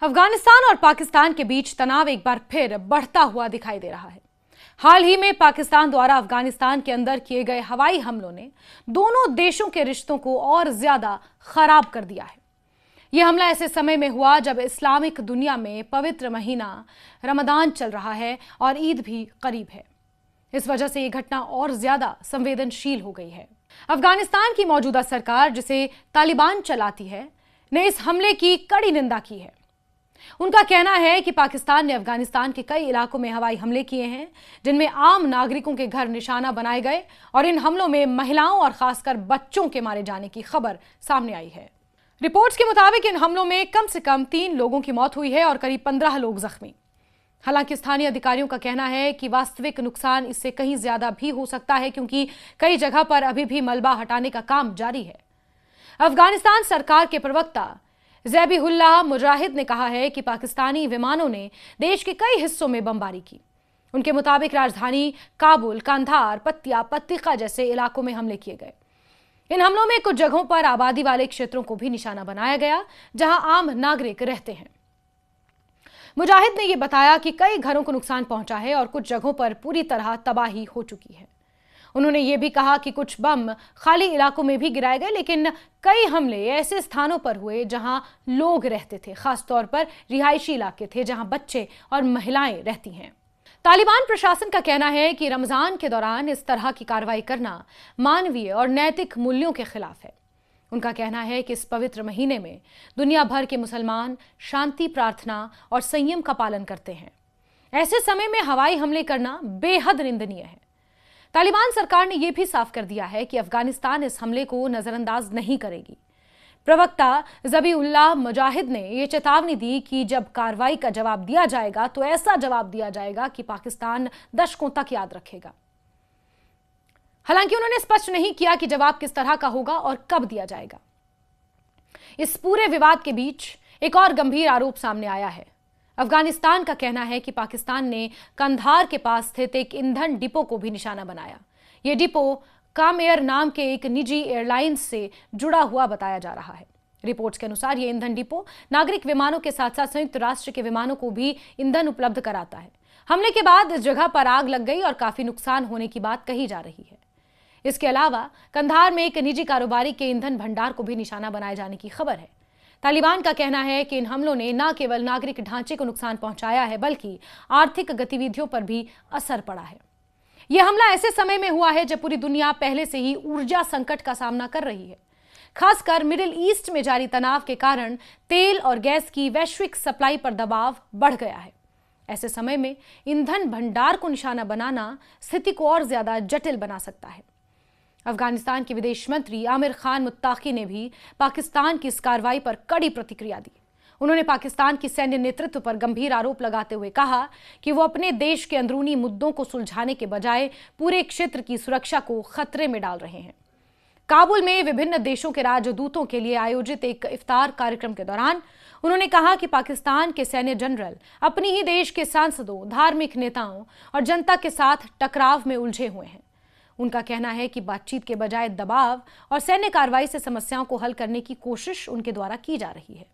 अफगानिस्तान और पाकिस्तान के बीच तनाव एक बार फिर बढ़ता हुआ दिखाई दे रहा है। हाल ही में पाकिस्तान द्वारा अफगानिस्तान के अंदर किए गए हवाई हमलों ने दोनों देशों के रिश्तों को और ज्यादा खराब कर दिया है। यह हमला ऐसे समय में हुआ जब इस्लामिक दुनिया में पवित्र महीना रमजान चल रहा है और ईद भी करीब है। इस वजह से यह घटना और ज्यादा संवेदनशील हो गई है। अफगानिस्तान की मौजूदा सरकार, जिसे तालिबान चलाती है, ने इस हमले की कड़ी निंदा की है। उनका कहना है कि पाकिस्तान ने अफगानिस्तान के कई इलाकों में हवाई हमले किए हैं, जिनमें आम नागरिकों के घर निशाना बनाए गए और इन हमलों में महिलाओं और खासकर बच्चों के मारे जाने की खबर सामने आई है। रिपोर्ट्स के मुताबिक इन हमलों में कम से कम 3 लोगों की मौत हुई है और करीब 15 लोग जख्मी। हालांकि स्थानीय अधिकारियों का कहना है कि वास्तविक नुकसान इससे कहीं ज्यादा भी हो सकता है, क्योंकि कई जगह पर अभी भी मलबा हटाने का काम जारी है। अफगानिस्तान सरकार के प्रवक्ता ज़बीहुल्लाह मुजाहिद ने कहा है कि पाकिस्तानी विमानों ने देश के कई हिस्सों में बमबारी की। उनके मुताबिक राजधानी काबुल, कंधार, पत्तिया, पत्तिका जैसे इलाकों में हमले किए गए। इन हमलों में कुछ जगहों पर आबादी वाले क्षेत्रों को भी निशाना बनाया गया, जहां आम नागरिक रहते हैं। मुजाहिद ने यह बताया कि कई घरों को नुकसान पहुंचा है और कुछ जगहों पर पूरी तरह तबाही हो चुकी है। उन्होंने ये भी कहा कि कुछ बम खाली इलाकों में भी गिराए गए, लेकिन कई हमले ऐसे स्थानों पर हुए जहां लोग रहते थे, खासतौर पर रिहायशी इलाके थे जहां बच्चे और महिलाएं रहती हैं। तालिबान प्रशासन का कहना है कि रमजान के दौरान इस तरह की कार्रवाई करना मानवीय और नैतिक मूल्यों के खिलाफ है। उनका कहना है कि इस पवित्र महीने में दुनिया भर के मुसलमान शांति, प्रार्थना और संयम का पालन करते हैं। ऐसे समय में हवाई हमले करना बेहद निंदनीय है। तालिबान सरकार ने यह भी साफ कर दिया है कि अफगानिस्तान इस हमले को नजरअंदाज नहीं करेगी। प्रवक्ता ज़बीहुल्लाह मुजाहिद ने यह चेतावनी दी कि जब कार्रवाई का जवाब दिया जाएगा तो ऐसा जवाब दिया जाएगा कि पाकिस्तान दशकों तक याद रखेगा। हालांकि उन्होंने स्पष्ट नहीं किया कि जवाब किस तरह का होगा और कब दिया जाएगा। इस पूरे विवाद के बीच एक और गंभीर आरोप सामने आया है। अफगानिस्तान का कहना है कि पाकिस्तान ने कंधार के पास स्थित एक ईंधन डिपो को भी निशाना बनाया। यह डिपो काम एयर नाम के एक निजी एयरलाइंस से जुड़ा हुआ बताया जा रहा है। रिपोर्ट्स के अनुसार यह ईंधन डिपो नागरिक विमानों के साथ साथ संयुक्त राष्ट्र के विमानों को भी ईंधन उपलब्ध कराता है। हमले के बाद इस जगह पर आग लग गई और काफी नुकसान होने की बात कही जा रही है। इसके अलावा कंधार में एक निजी कारोबारी के ईंधन भंडार को भी निशाना बनाए जाने की खबर है। तालिबान का कहना है कि इन हमलों ने न केवल नागरिक ढांचे को नुकसान पहुंचाया है, बल्कि आर्थिक गतिविधियों पर भी असर पड़ा है। यह हमला ऐसे समय में हुआ है जब पूरी दुनिया पहले से ही ऊर्जा संकट का सामना कर रही है। खासकर मिडिल ईस्ट में जारी तनाव के कारण तेल और गैस की वैश्विक सप्लाई पर दबाव बढ़ गया है। ऐसे समय में ईंधन भंडार को निशाना बनाना स्थिति को और ज्यादा जटिल बना सकता है। अफगानिस्तान के विदेश मंत्री आमिर खान मुत्ताकी ने भी पाकिस्तान की इस कार्रवाई पर कड़ी प्रतिक्रिया दी। उन्होंने पाकिस्तान की सैन्य नेतृत्व पर गंभीर आरोप लगाते हुए कहा कि वो अपने देश के अंदरूनी मुद्दों को सुलझाने के बजाय पूरे क्षेत्र की सुरक्षा को खतरे में डाल रहे हैं। काबुल में विभिन्न देशों के राजदूतों के लिए आयोजित एक इफ्तार कार्यक्रम के दौरान उन्होंने कहा कि पाकिस्तान के सैन्य जनरल अपनी ही देश के सांसदों, धार्मिक नेताओं और जनता के साथ टकराव में उलझे हुए हैं। उनका कहना है कि बातचीत के बजाय दबाव और सैन्य कार्रवाई से समस्याओं को हल करने की कोशिश उनके द्वारा की जा रही है।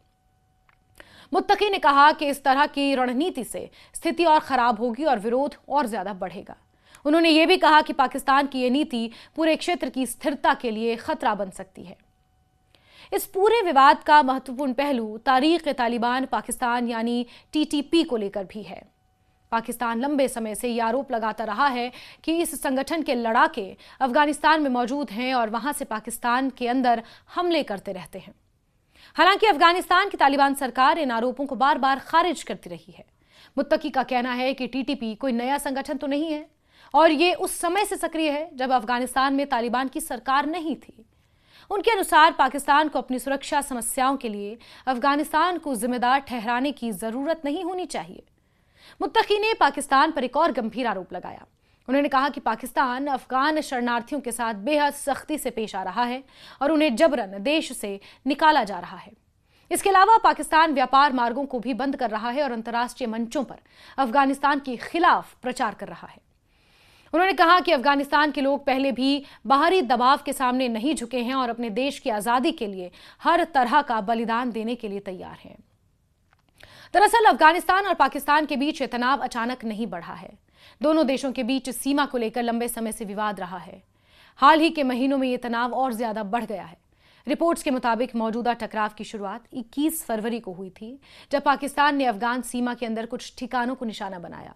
मुत्तकी ने कहा कि इस तरह की रणनीति से स्थिति और खराब होगी और विरोध और ज्यादा बढ़ेगा। उन्होंने ये भी कहा कि पाकिस्तान की यह नीति पूरे क्षेत्र की स्थिरता के लिए खतरा बन सकती है। इस पूरे विवाद का महत्वपूर्ण पहलू तारीख तालिबान पाकिस्तान यानी TTP को लेकर भी है। पाकिस्तान लंबे समय से यह आरोप लगाता रहा है कि इस संगठन के लड़ाके अफगानिस्तान में मौजूद हैं और वहां से पाकिस्तान के अंदर हमले करते रहते हैं। हालांकि अफगानिस्तान की तालिबान सरकार इन आरोपों को बार बार खारिज करती रही है। मुत्तकी का कहना है कि TTP कोई नया संगठन तो नहीं है और ये उस समय से सक्रिय है जब अफगानिस्तान में तालिबान की सरकार नहीं थी। उनके अनुसार पाकिस्तान को अपनी सुरक्षा समस्याओं के लिए अफगानिस्तान को जिम्मेदार ठहराने की जरूरत नहीं होनी चाहिए। मुत्तकी ने पाकिस्तान पर एक और गंभीर आरोप लगाया। उन्होंने कहा कि पाकिस्तान अफगान शरणार्थियों के साथ बेहद सख्ती से पेश आ रहा है और उन्हें जबरन देश से निकाला जा रहा है। इसके अलावा पाकिस्तान व्यापार मार्गों को भी बंद कर रहा है और अंतर्राष्ट्रीय मंचों पर अफगानिस्तान के खिलाफ प्रचार कर रहा है। उन्होंने कहा कि अफगानिस्तान के लोग पहले भी बाहरी दबाव के सामने नहीं झुके हैं और अपने देश की आजादी के लिए हर तरह का बलिदान देने के लिए तैयार हैं। दरअसल अफगानिस्तान और पाकिस्तान के बीच ये तनाव अचानक नहीं बढ़ा है। दोनों देशों के बीच सीमा को लेकर लंबे समय से विवाद रहा है। हाल ही के महीनों में ये तनाव और ज्यादा बढ़ गया है। रिपोर्ट्स के मुताबिक मौजूदा टकराव की शुरुआत 21 फरवरी को हुई थी, जब पाकिस्तान ने अफगान सीमा के अंदर कुछ ठिकानों को निशाना बनाया।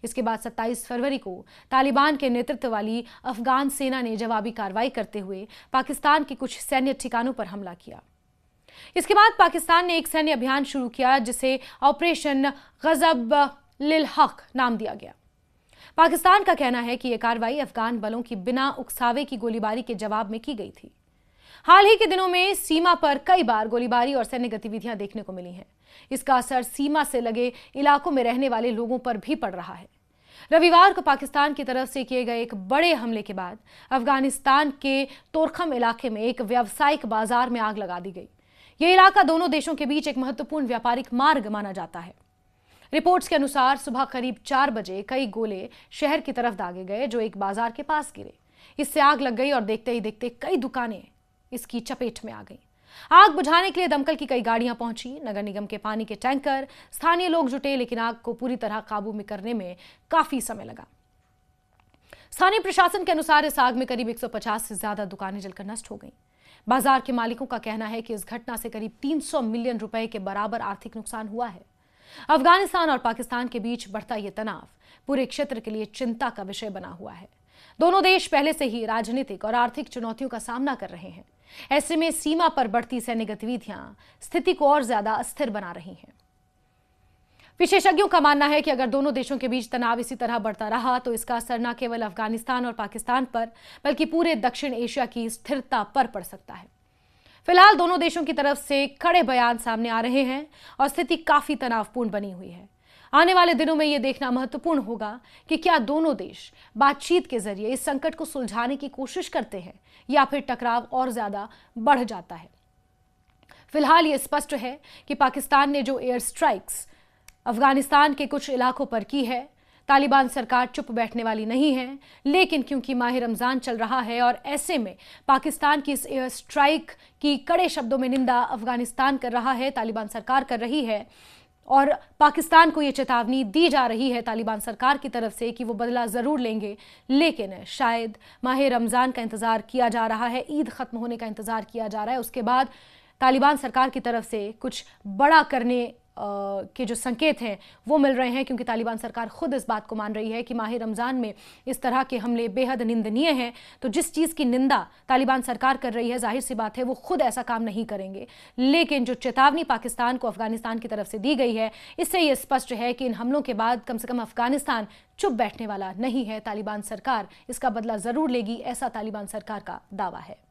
इसके बाद 27 फरवरी को तालिबान के नेतृत्व वाली अफगान सेना ने जवाबी कार्रवाई करते हुए पाकिस्तान के कुछ सैन्य ठिकानों पर हमला किया। इसके बाद पाकिस्तान ने एक सैन्य अभियान शुरू किया, जिसे ऑपरेशन गजब लिल हक नाम दिया गया। पाकिस्तान का कहना है कि यह कार्रवाई अफगान बलों की बिना उकसावे की गोलीबारी के जवाब में की गई थी। हाल ही के दिनों में सीमा पर कई बार गोलीबारी और सैन्य गतिविधियां देखने को मिली हैं। इसका असर सीमा से लगे इलाकों में रहने वाले लोगों पर भी पड़ रहा है। रविवार को पाकिस्तान की तरफ से किए गए एक बड़े हमले के बाद अफगानिस्तान के तोरखम इलाके में एक व्यावसायिक बाजार में आग लगा दी गई। यह इलाका दोनों देशों के बीच एक महत्वपूर्ण व्यापारिक मार्ग माना जाता है। रिपोर्ट्स के अनुसार सुबह करीब 4 बजे कई गोले शहर की तरफ दागे गए, जो एक बाजार के पास गिरे। इससे आग लग गई और देखते ही देखते कई दुकानें इसकी चपेट में आ गई। आग बुझाने के लिए दमकल की कई गाड़ियां पहुंची, नगर निगम के पानी के टैंकर, स्थानीय लोग जुटे, लेकिन आग को पूरी तरह काबू में करने में काफी समय लगा। स्थानीय प्रशासन के अनुसार इस आग में करीब 150 से ज्यादा दुकानें जलकर नष्ट हो गईं। बाजार के मालिकों का कहना है कि इस घटना से करीब 300 मिलियन रुपए के बराबर आर्थिक नुकसान हुआ है। अफगानिस्तान और पाकिस्तान के बीच बढ़ता यह तनाव पूरे क्षेत्र के लिए चिंता का विषय बना हुआ है। दोनों देश पहले से ही राजनीतिक और आर्थिक चुनौतियों का सामना कर रहे हैं। ऐसे में सीमा पर बढ़ती सैन्य गतिविधियां स्थिति को और ज्यादा अस्थिर बना रही हैं। विशेषज्ञों का मानना है कि अगर दोनों देशों के बीच तनाव इसी तरह बढ़ता रहा तो इसका असर न केवल अफगानिस्तान और पाकिस्तान पर, बल्कि पूरे दक्षिण एशिया की स्थिरता पर पड़ सकता है। फिलहाल दोनों देशों की तरफ से कड़े बयान सामने आ रहे हैं और स्थिति काफी तनावपूर्ण बनी हुई है। आने वाले दिनों में यह देखना महत्वपूर्ण होगा कि क्या दोनों देश बातचीत के जरिए इस संकट को सुलझाने की कोशिश करते हैं या फिर टकराव और ज्यादा बढ़ जाता है। फिलहाल यह स्पष्ट है कि पाकिस्तान ने जो एयर स्ट्राइक्स अफगानिस्तान के कुछ इलाकों पर की है, तालिबान सरकार चुप बैठने वाली नहीं है। लेकिन क्योंकि माह रमजान चल रहा है और ऐसे में पाकिस्तान की इस एयर स्ट्राइक की कड़े शब्दों में निंदा अफगानिस्तान कर रहा है, तालिबान सरकार कर रही है, और पाकिस्तान को यह चेतावनी दी जा रही है तालिबान सरकार की तरफ से कि वो बदला जरूर लेंगे। लेकिन शायद माह रमजान का इंतजार किया जा रहा है, ईद खत्म होने का इंतजार किया जा रहा है, उसके बाद तालिबान सरकार की तरफ से कुछ बड़ा करने के जो संकेत हैं वो मिल रहे हैं, क्योंकि तालिबान सरकार खुद इस बात को मान रही है कि माह रमजान में इस तरह के हमले बेहद निंदनीय हैं। तो जिस चीज़ की निंदा तालिबान सरकार कर रही है, जाहिर सी बात है वो खुद ऐसा काम नहीं करेंगे। लेकिन जो चेतावनी पाकिस्तान को अफगानिस्तान की तरफ से दी गई है, इससे ये स्पष्ट है कि इन हमलों के बाद कम से कम अफगानिस्तान चुप बैठने वाला नहीं है। तालिबान सरकार इसका बदला जरूर लेगी, ऐसा तालिबान सरकार का दावा है।